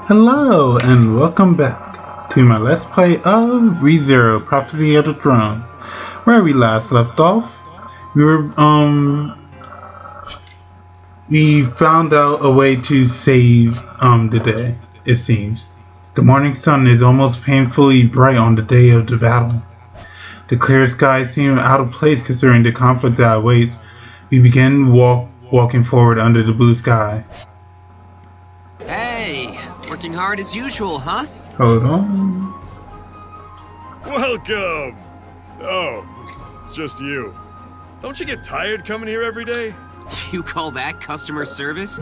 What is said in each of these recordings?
Hello and welcome back to my Let's Play of ReZero Prophecy of the Throne. Where we last left off, we found out a way to save the day, it seems. The morning sun is almost painfully bright on the day of the battle. The clear skies seem out of place considering the conflict that awaits. We begin walking forward under the blue sky. Hey, working hard as usual, huh? Hold on. Welcome! Oh, it's just you. Don't you get tired coming here every day? You call that customer service?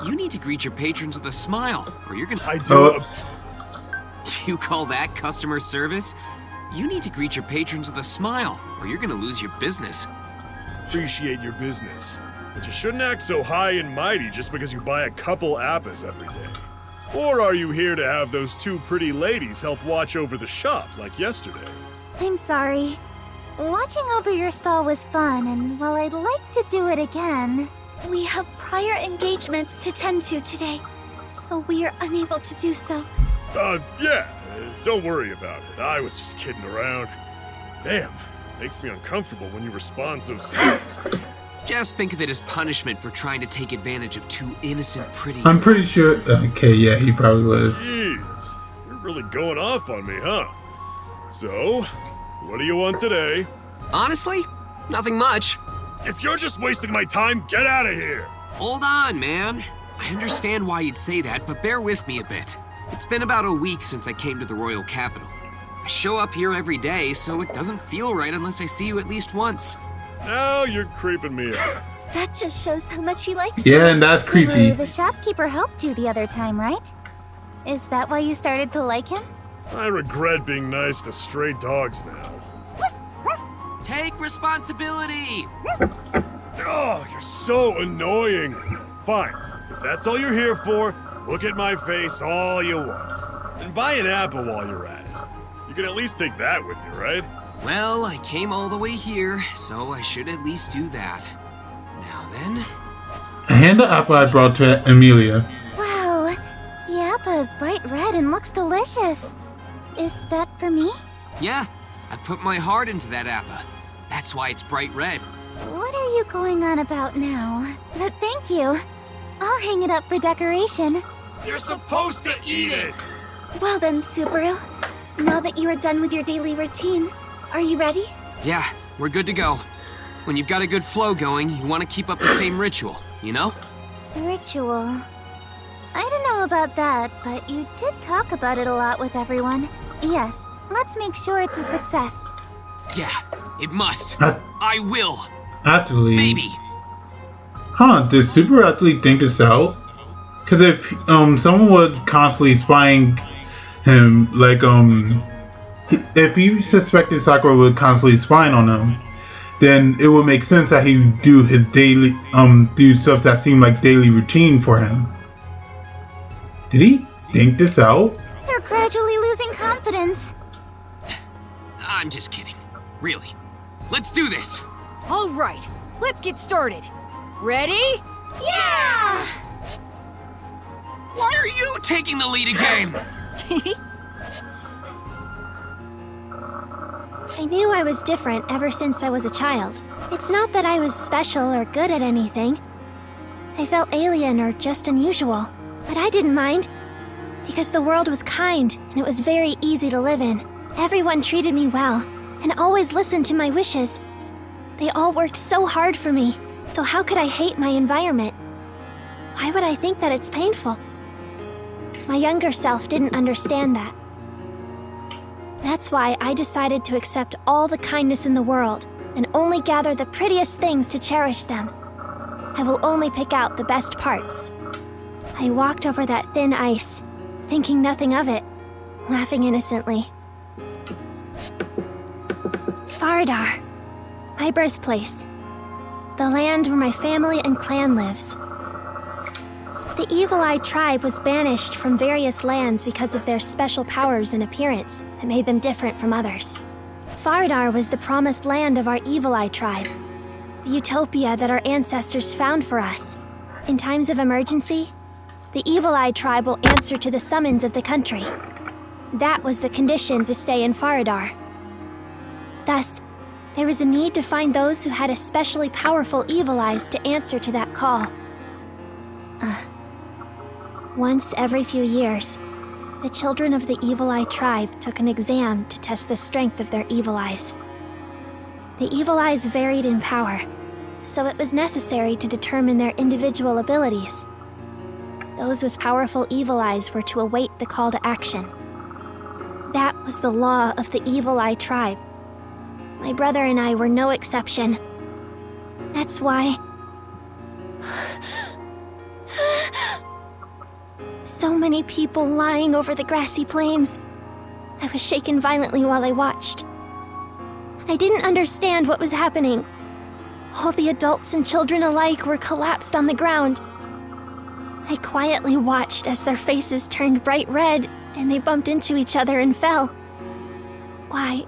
You need to greet your patrons with a smile, or you're gonna... I do. You call that customer service? You need to greet your patrons with a smile, or you're gonna lose your business. Appreciate your business, but you shouldn't act so high and mighty just because you buy a couple appas every day. Or are you here to have those two pretty ladies help watch over the shop like yesterday? I'm sorry. Watching over your stall was fun, and while I'd like to do it again, we have prior engagements to tend to today, so we are unable to do so. Yeah, don't worry about it. I was just kidding around. Damn, makes me uncomfortable when you respond so seriously. Just think of it as punishment for trying to take advantage of two innocent pretty I'm pretty girls. sure. Okay, yeah, he probably was. Jeez, you're really going off on me, huh? So, what do you want today? Honestly, nothing much. If you're just wasting my time, get out of here! Hold on, man. I understand why you'd say that, but bear with me a bit. It's been about a week since I came to the royal capital. I show up here every day, so it doesn't feel right unless I see you at least once. Now you're creeping me out. That just shows how much he likes Yeah, you. and that's So, creepy. the shopkeeper helped you the other time, right? Is that why you started to like him? I regret being nice to stray dogs now. Take responsibility! Oh, you're so annoying. Fine, if that's all you're here for, look at my face all you want. And buy an apple while you're at it. You can at least take that with you, right? Well, I came all the way here, so I should at least do that. Now then... I hand the apple I brought to Amelia. Wow, the appa is bright red and looks delicious. Is that for me? Yeah, I put my heart into that appa. That's why it's bright red. What are you going on about now? But thank you. I'll hang it up for decoration. You're supposed to eat it! Well then, Subaru. Now that you are done with your daily routine, are you ready? Yeah, we're good to go. When you've got a good flow going, you want to keep up the same ritual, you know? Ritual. I don't know about that, but you did talk about it a lot with everyone. Yes, let's make sure it's a success. Yeah, it must. I I will. actually. Maybe. Huh? Did Super actually think this out? Because if someone was constantly spying him, like if he suspected Sakura was constantly spying on him, then it would make sense that he would do his daily do stuff that seemed like daily routine for him. Did he think this out? You're gradually losing confidence. I'm just kidding. Really. Let's do this. All right, let's get started. Ready? Yeah! Why are you taking the lead again? I knew I was different ever since I was a child. It's not that I was special or good at anything. I felt alien or just unusual, but I didn't mind. Because the world was kind and it was very easy to live in. Everyone treated me well and always listened to my wishes. They all worked so hard for me, so how could I hate my environment? Why would I think that it's painful? My younger self didn't understand that. That's why I decided to accept all the kindness in the world and only gather the prettiest things to cherish them. I will only pick out the best parts. I walked over that thin ice, thinking nothing of it, laughing innocently. Faradar, my birthplace. The land where my family and clan lives. The Evil Eye tribe was banished from various lands because of their special powers and appearance that made them different from others. Faradar was the promised land of our Evil Eye tribe, the utopia that our ancestors found for us. In times of emergency, The Evil Eye tribe will answer to the summons of the country. That was the condition to stay in Faradar. Thus, there was a need to find those who had especially powerful evil eyes to answer to that call. Once every few years, the children of the Evil Eye tribe took an exam to test the strength of their evil eyes. The evil eyes varied in power, so it was necessary to determine their individual abilities. Those with powerful evil eyes were to await the call to action. That was the law of the Evil Eye tribe. My brother and I were no exception. That's why... So many people lying over the grassy plains. I was shaken violently while I watched. I didn't understand what was happening. All the adults and children alike were collapsed on the ground. I quietly watched as their faces turned bright red and they bumped into each other and fell. Why?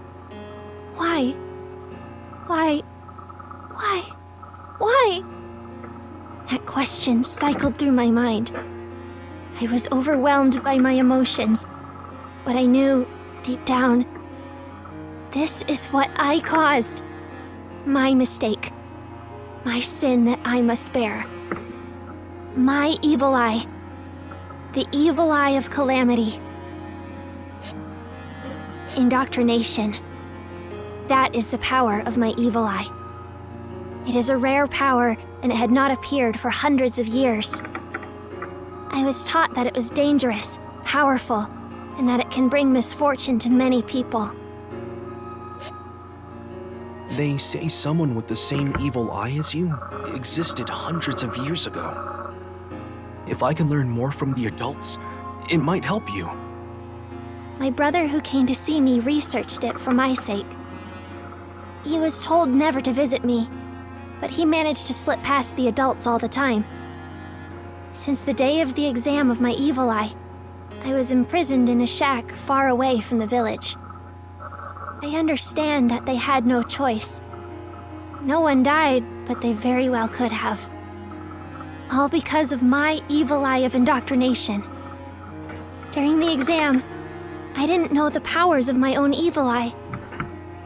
That question cycled through my mind. I was overwhelmed by my emotions, but I knew, deep down, this is what I caused. My mistake. My sin that I must bear. My evil eye. The evil eye of calamity. Indoctrination. That is the power of my evil eye. It is a rare power, and it had not appeared for hundreds of years. I was taught that it was dangerous, powerful, and that it can bring misfortune to many people. They say someone with the same evil eye as you existed hundreds of years ago. If I can learn more from the adults, it might help you. My brother who came to see me researched it for my sake. He was told never to visit me, but he managed to slip past the adults all the time. Since the day of the exam of my evil eye, I was imprisoned in a shack far away from the village. I understand that they had no choice. No one died, but they very well could have. All because of my evil eye of indoctrination. During the exam, I didn't know the powers of my own evil eye.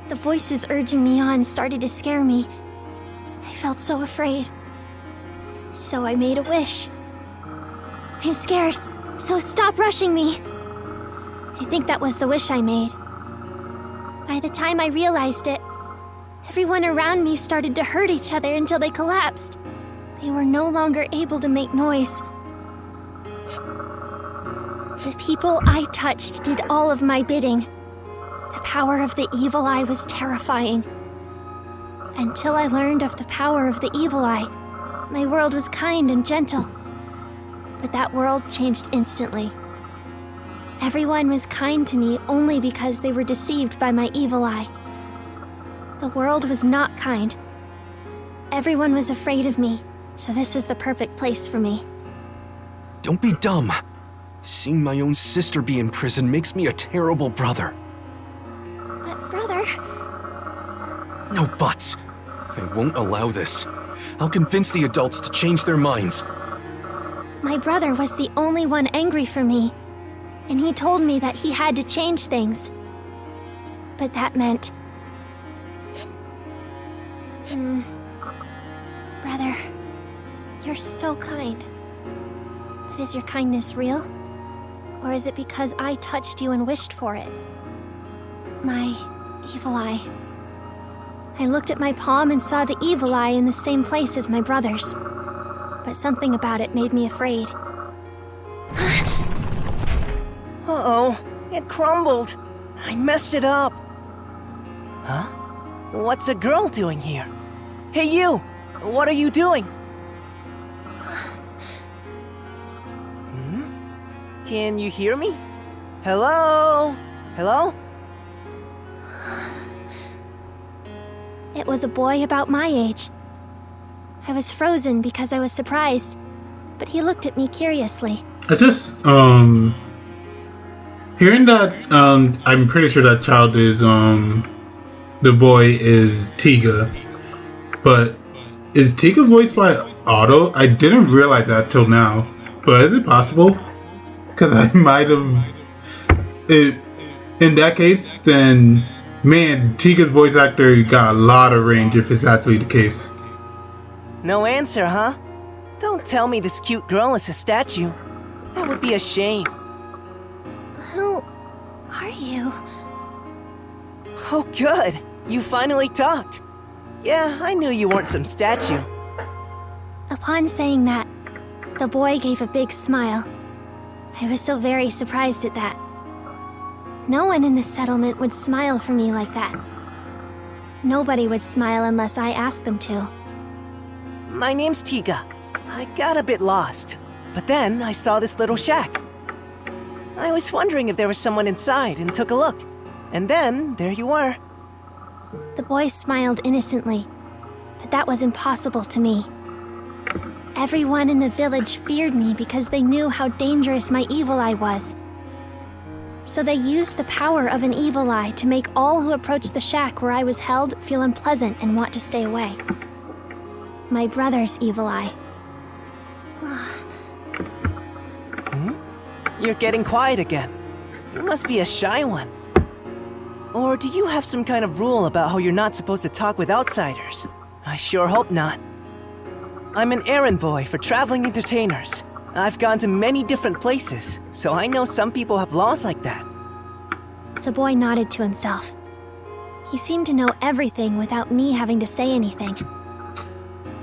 The voices urging me on started to scare me. I felt so afraid. So I made a wish. I'm scared, so stop rushing me. I think that was the wish I made. By the time I realized it, everyone around me started to hurt each other until they collapsed. They were no longer able to make noise. The people I touched did all of my bidding. The power of the evil eye was terrifying. Until I learned of the power of the evil eye, my world was kind and gentle. But that world changed instantly. Everyone was kind to me only because they were deceived by my evil eye. The world was not kind. Everyone was afraid of me, so this was the perfect place for me. Don't be dumb. Seeing my own sister be in prison makes me a terrible brother. But brother... No buts. I won't allow this. I'll convince the adults to change their minds. My brother was the only one angry for me, and he told me that he had to change things. But that meant... Brother, you're so kind. But is your kindness real? Or is it because I touched you and wished for it? My evil eye. I looked at my palm and saw the evil eye in the same place as my brother's. But something about it made me afraid. Uh-oh, it crumbled. I messed it up. Huh? What's a girl doing here? Hey you! What are you doing? Can you hear me? Hello? Hello? It was a boy about my age. I was frozen because I was surprised, but he looked at me curiously. I just, hearing that, I'm pretty sure that child is, the boy is Tiga. But is Tiga voiced by Otto? I didn't realize that till now. but is it possible? Because I might have. In that case, then man, Tiga's voice actor got a lot of range if it's actually the case. No answer, huh? Don't tell me this cute girl is a statue. That would be a shame. Who are you? Oh, good. You finally talked. Yeah, I knew you weren't some statue. Upon saying that, the boy gave a big smile. I was so very surprised at that. No one in the settlement would smile for me like that. Nobody would smile unless I asked them to. My name's Tiga. I got a bit lost, but then I saw this little shack. I was wondering if there was someone inside and took a look. And then, there you were. The boy smiled innocently, but that was impossible to me. Everyone in the village feared me because they knew how dangerous my evil eye was. So they used the power of an evil eye to make all who approached the shack where I was held feel unpleasant and want to stay away. My brother's evil eye. You're getting quiet again. You must be a shy one. Or do you have some kind of rule about how you're not supposed to talk with outsiders? I sure hope not. I'm an errand boy for traveling entertainers. I've gone to many different places, so I know some people have laws like that. The boy nodded to himself. He seemed to know everything without me having to say anything.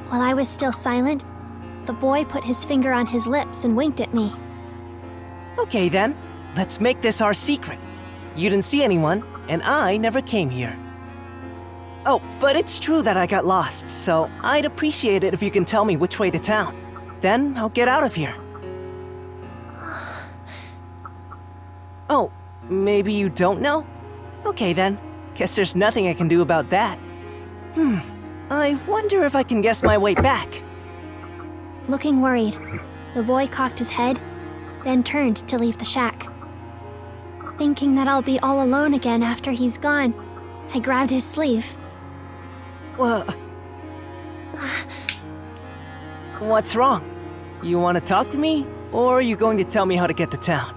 While I was still silent, the boy put his finger on his lips and winked at me. Okay then, let's make this our secret. You didn't see anyone, and I never came here. Oh, but it's true that I got lost, so I'd appreciate it if you can tell me which way to town. Then I'll get out of here. Oh, maybe you don't know? Okay then, guess there's nothing I can do about that. I wonder if I can guess my way back. Looking worried, the boy cocked his head, then turned to leave the shack. Thinking that I'll be all alone again after he's gone, I grabbed his sleeve. What's wrong? You want to talk to me, or are you going to tell me how to get to town?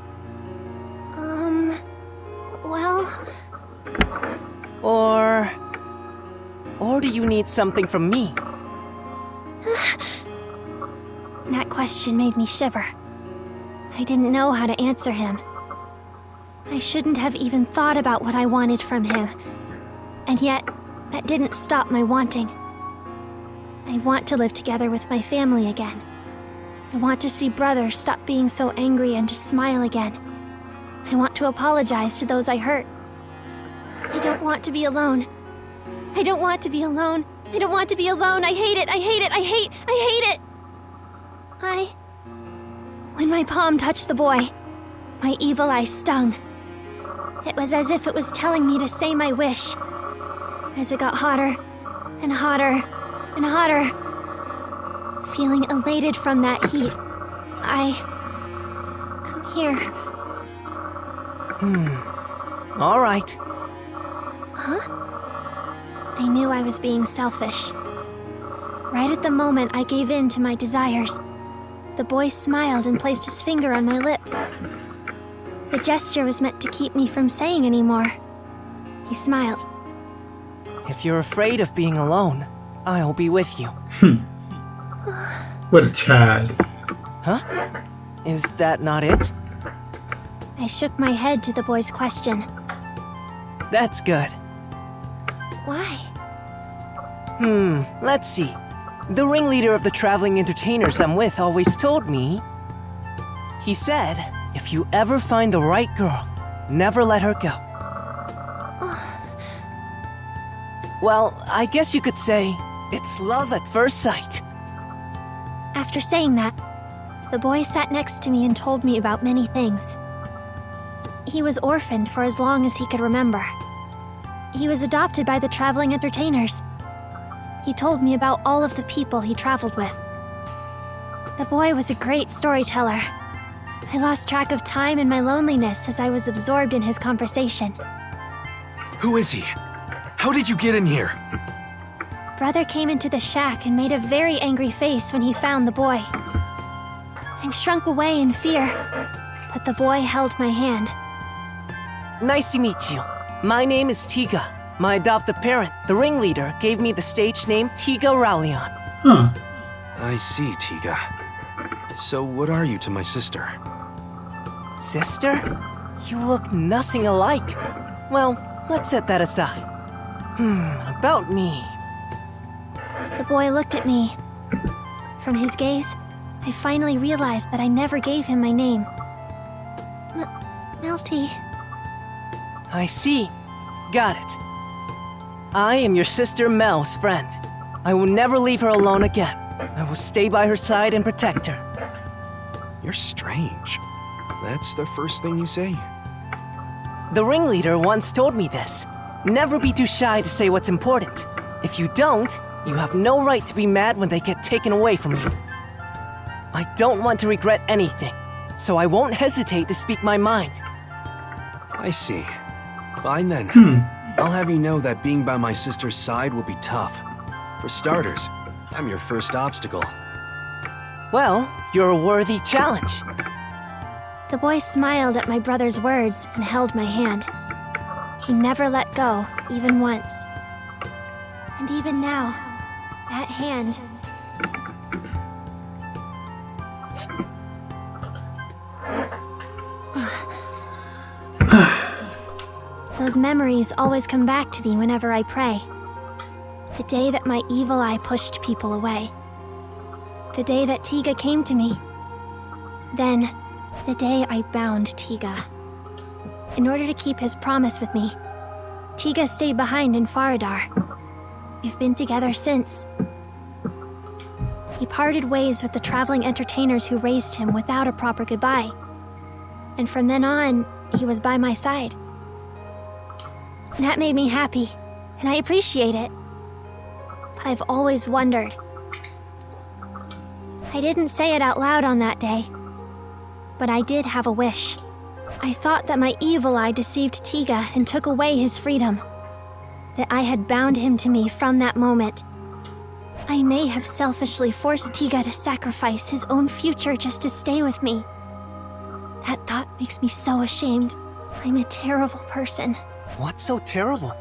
Well... Or do you need something from me? That question made me shiver. I didn't know how to answer him. I shouldn't have even thought about what I wanted from him. And yet, that didn't stop my wanting. I want to live together with my family again. I want to see Brother stop being so angry and to smile again. I want to apologize to those I hurt. I don't want to be alone. I don't want to be alone. I don't want to be alone. I hate it. I hate it. I hate it. When my palm touched the boy, my evil eye stung. It was as if it was telling me to say my wish. As it got hotter and hotter and hotter, feeling elated from that heat, come here. All right. Huh? I knew I was being selfish. Right at the moment I gave in to my desires, the boy smiled and placed his finger on my lips. The gesture was meant to keep me from saying anymore. He smiled. If you're afraid of being alone, I'll be with you. What a child. Huh? Is that not it? I shook my head to the boy's question. That's good. Why? Let's see. The ringleader of the traveling entertainers I'm with always told me... He said, if you ever find the right girl, never let her go. Well, I guess you could say, it's love at first sight. After saying that, the boy sat next to me and told me about many things. He was orphaned for as long as he could remember. He was adopted by the traveling entertainers. He told me about all of the people he traveled with. The boy was a great storyteller. I lost track of time and my loneliness as I was absorbed in his conversation. Who is he? How did you get in here? Brother came into the shack and made a very angry face when he found the boy. I shrunk away in fear, but the boy held my hand. Nice to meet you. My name is Tiga. My adoptive parent, the ringleader, gave me the stage name Tiga Raulion. Huh. I see, Tiga. So what are you to my sister? Sister? You look nothing alike. Well, let's set that aside. About me. The boy looked at me. From his gaze, I finally realized that I never gave him my name. Melty. I see. Got it. I am your sister Mel's friend. I will never leave her alone again. I will stay by her side and protect her. You're strange. That's the first thing you say. The ringleader once told me this. Never be too shy to say what's important. If you don't, you have no right to be mad when they get taken away from you. I don't want to regret anything, so I won't hesitate to speak my mind. I see. Fine then. I'll have you know that being by my sister's side will be tough. For starters, I'm your first obstacle. Well, you're a worthy challenge. The boy smiled at my brother's words and held my hand. He never let go, even once. And even now, that hand... Those memories always come back to me whenever I pray. The day that my evil eye pushed people away. The day that Tiga came to me. Then, the day I bound Tiga. In order to keep his promise with me, Tiga stayed behind in Faradar. We've been together since. He parted ways with the traveling entertainers who raised him without a proper goodbye. And from then on, he was by my side. That made me happy, and I appreciate it. But I've always wondered. I didn't say it out loud on that day, but I did have a wish. I thought that my evil eye deceived Tiga and took away his freedom. That I had bound him to me from that moment. I may have selfishly forced Tiga to sacrifice his own future just to stay with me. That thought makes me so ashamed. I'm a terrible person. What's so terrible?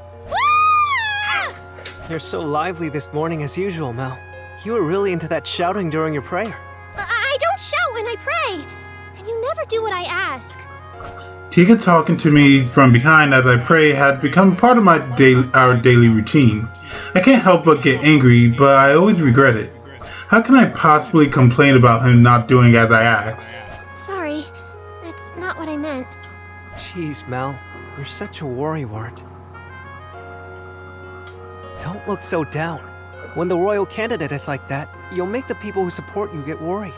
You're so lively this morning as usual, Mel. You were really into that shouting during your prayer. I don't shout when I pray, and you never do what I ask. Tiga talking to me from behind as I pray had become part of our daily routine. I can't help but get angry, but I always regret it. How can I possibly complain about him not doing as I ask? Sorry, that's not what I meant. Jeez, Mel. You're such a worrywart. Don't look so down. When the royal candidate is like that, you'll make the people who support you get worried.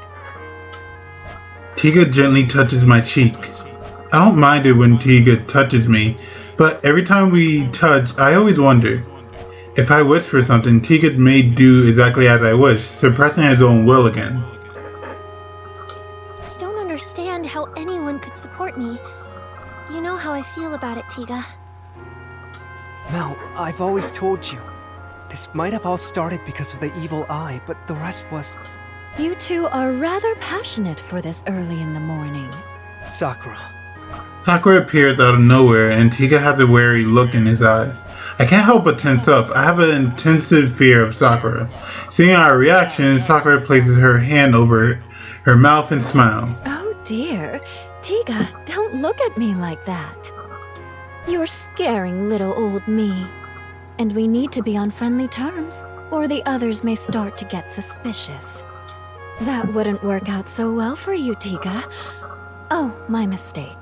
Tiga gently touches my cheek. I don't mind it when Tiga touches me, but every time we touch, I always wonder. If I wish for something, Tiga may do exactly as I wish, suppressing his own will again. I don't understand how anyone could support me. You know how I feel about it, Tiga. Mel, I've always told you. This might have all started because of the evil eye, but the rest was... You two are rather passionate for this early in the morning. Sakura. Sakura appears out of nowhere, and Tiga has a wary look in his eyes. I can't help but tense up. I have an intensive fear of Sakura. Seeing our reaction, Sakura places her hand over her mouth and smiles. Oh dear. Tiga, don't look at me like that. You're scaring little old me. And we need to be on friendly terms, or the others may start to get suspicious. That wouldn't work out so well for you, Tiga. Oh, my mistake.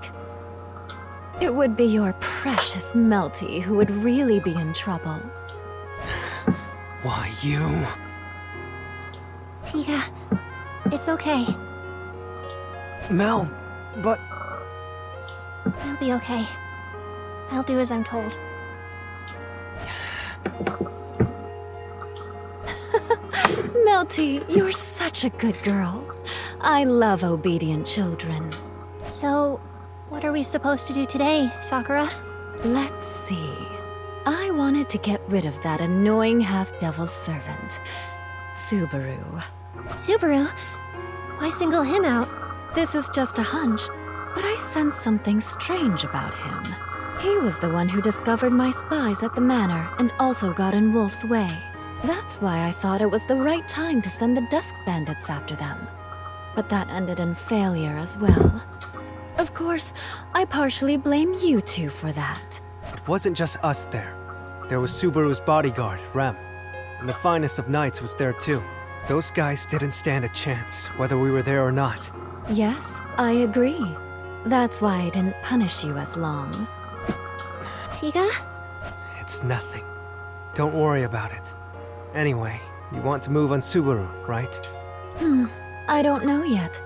It would be your precious Melty who would really be in trouble. Why, you... Tiga, it's okay. Mel, but... I'll be okay. I'll do as I'm told. Melty, you're such a good girl. I love obedient children. So, what are we supposed to do today, Sakura? Let's see. I wanted to get rid of that annoying half-devil servant, Subaru. Subaru? Why single him out? This is just a hunch, but I sense something strange about him. He was the one who discovered my spies at the manor and also got in Wolf's way. That's why I thought it was the right time to send the Dusk Bandits after them. But that ended in failure as well. Of course, I partially blame you two for that. It wasn't just us there. There was Subaru's bodyguard, Rem. And the finest of knights was there too. Those guys didn't stand a chance, whether we were there or not. Yes, I agree. That's why I didn't punish you as long. Tiga? It's nothing. Don't worry about it. Anyway, you want to move on Subaru, right? I don't know yet.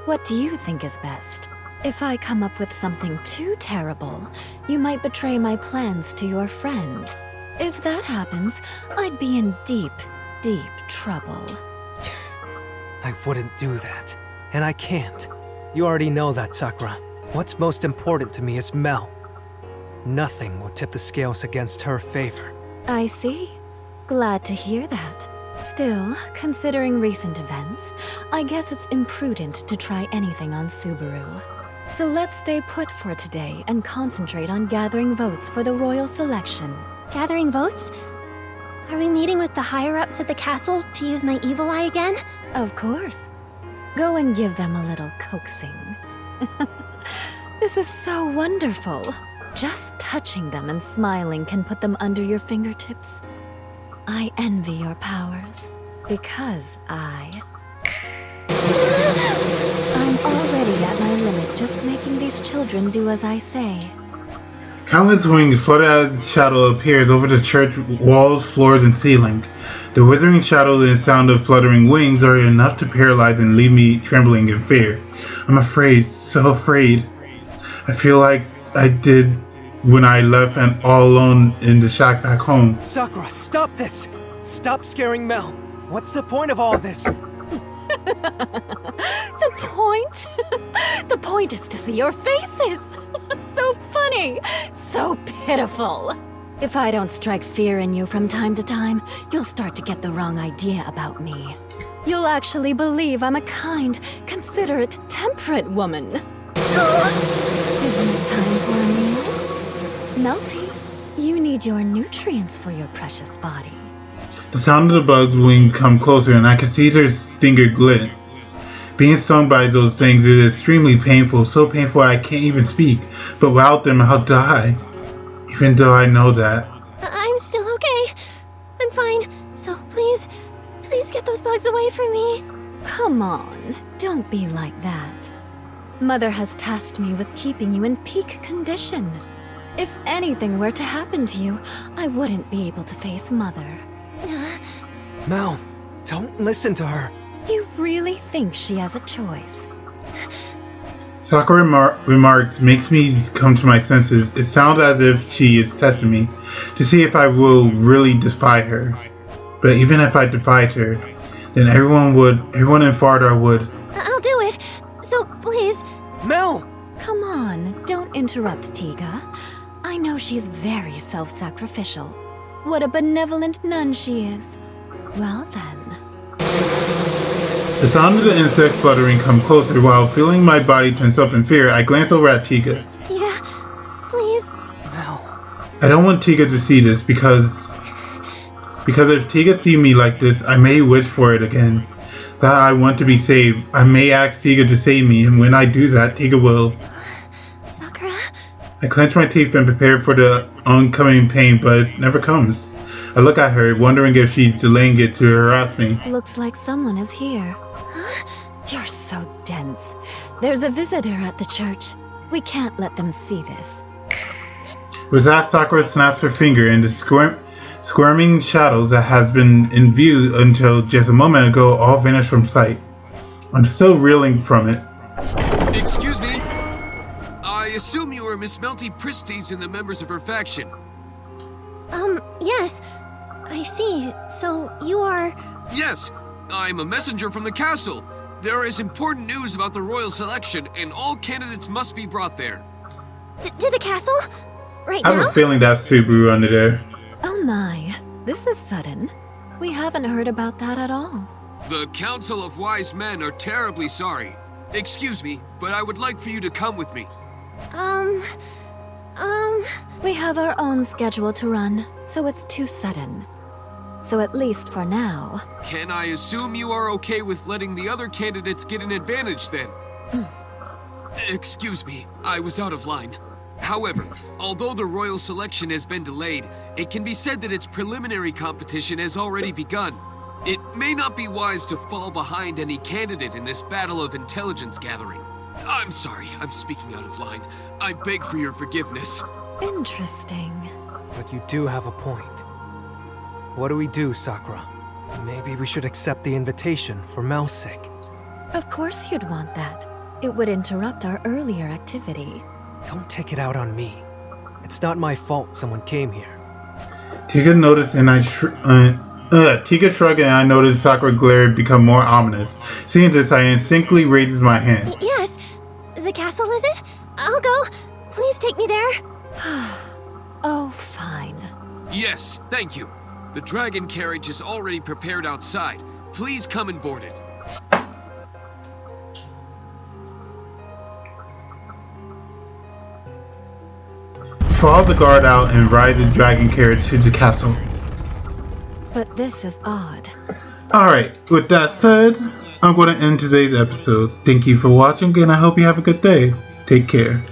What do you think is best? If I come up with something too terrible, you might betray my plans to your friend. If that happens, I'd be in deep, deep trouble. I wouldn't do that. And I can't. You already know that, Sakura. What's most important to me is Mel. Nothing will tip the scales against her favor. I see. Glad to hear that. Still, considering recent events, I guess it's imprudent to try anything on Subaru. So let's stay put for today and concentrate on gathering votes for the royal selection. Gathering votes? Are we meeting with the higher-ups at the castle to use my evil eye again? Of course. Go and give them a little coaxing. This is so wonderful. Just touching them and smiling can put them under your fingertips. I envy your powers, because I'm already at my limit just making these children do as I say. Countless wings float as shadow appears over the church walls, floors, and ceiling. The withering shadow and sound of fluttering wings are enough to paralyze and leave me trembling in fear. I'm afraid, so afraid. I feel like I did when I left and all alone in the shack back home. Sakura, stop this! Stop scaring Mel. What's the point of all this? The point? The point is to see your faces. So funny, so pitiful. If I don't strike fear in you from time to time, you'll start to get the wrong idea about me. You'll actually believe I'm a kind, considerate, temperate woman. Isn't it time for a meal? Melty, you need your nutrients for your precious body. The sound of the bug's wing come closer and I can see their stinger glint. Being stung by those things is extremely painful, so painful I can't even speak, but without them I'll die. Even though I know that. I'm still okay. I'm fine. So please get those bugs away from me. Come on, don't be like that. Mother has tasked me with keeping you in peak condition. If anything were to happen to you, I wouldn't be able to face Mother. Mel, don't listen to her. You really think she has a choice? Sakura remarks makes me come to my senses. It sounds as if she is testing me to see if I will really defy her. But even if I defied her, then everyone in Fardar would. I'll do it. So please. Mel! Come on, don't interrupt Tiga. I know she's very self-sacrificial. What a benevolent nun she is. Well then. The sound of the insect fluttering come closer while feeling my body tense up in fear. I glance over at Tiga. Yeah, please. Mel. I don't want Tiga to see this because if Tiga see me like this, I may wish for it again. That I want to be saved. I may ask Tiga to save me, and when I do that, Tiga will. Sakura? I clench my teeth and prepare for the oncoming pain, but it never comes. I look at her, wondering if she's delaying it to harass me. Looks like someone is here. You're so dense. There's a visitor at the church. We can't let them see this. With that, Sakura snaps her finger, and the squirming shadows that has been in view until just a moment ago all vanish from sight. I'm still reeling from it. Excuse me? I assume you are Miss Melty Pristes and the members of her faction. Yes. I see. So you are... Yes, I'm a messenger from the castle. There is important news about the royal selection, and all candidates must be brought there. To the castle? Right I have now? a feeling that's Subaru under there. Oh my, this is sudden. We haven't heard about that at all. The Council of Wise Men are terribly sorry. Excuse me, but I would like for you to come with me. We have our own schedule to run, so it's too sudden. So at least for now. Can I assume you are okay with letting the other candidates get an advantage then? Excuse me, I was out of line. However, although the royal selection has been delayed, it can be said that its preliminary competition has already begun. It may not be wise to fall behind any candidate in this battle of intelligence gathering. I'm sorry, I'm speaking out of line. I beg for your forgiveness. Interesting. But you do have a point. What do we do, Sakura? Maybe we should accept the invitation for Mel's sake. Of course you'd want that. It would interrupt our earlier activity. Don't take it out on me. It's not my fault someone came here. Tika noticed and Tika shrugged and I noticed Sakura glare become more ominous. Seeing this, I instinctively raises my hand. Yes. The castle, is it? I'll go. Please take me there. Oh, fine. Yes, thank you. The dragon carriage is already prepared outside. Please come and board it. Follow the guard out and ride the dragon carriage to the castle. But this is odd. Alright, with that said, I'm going to end today's episode. Thank you for watching and I hope you have a good day. Take care.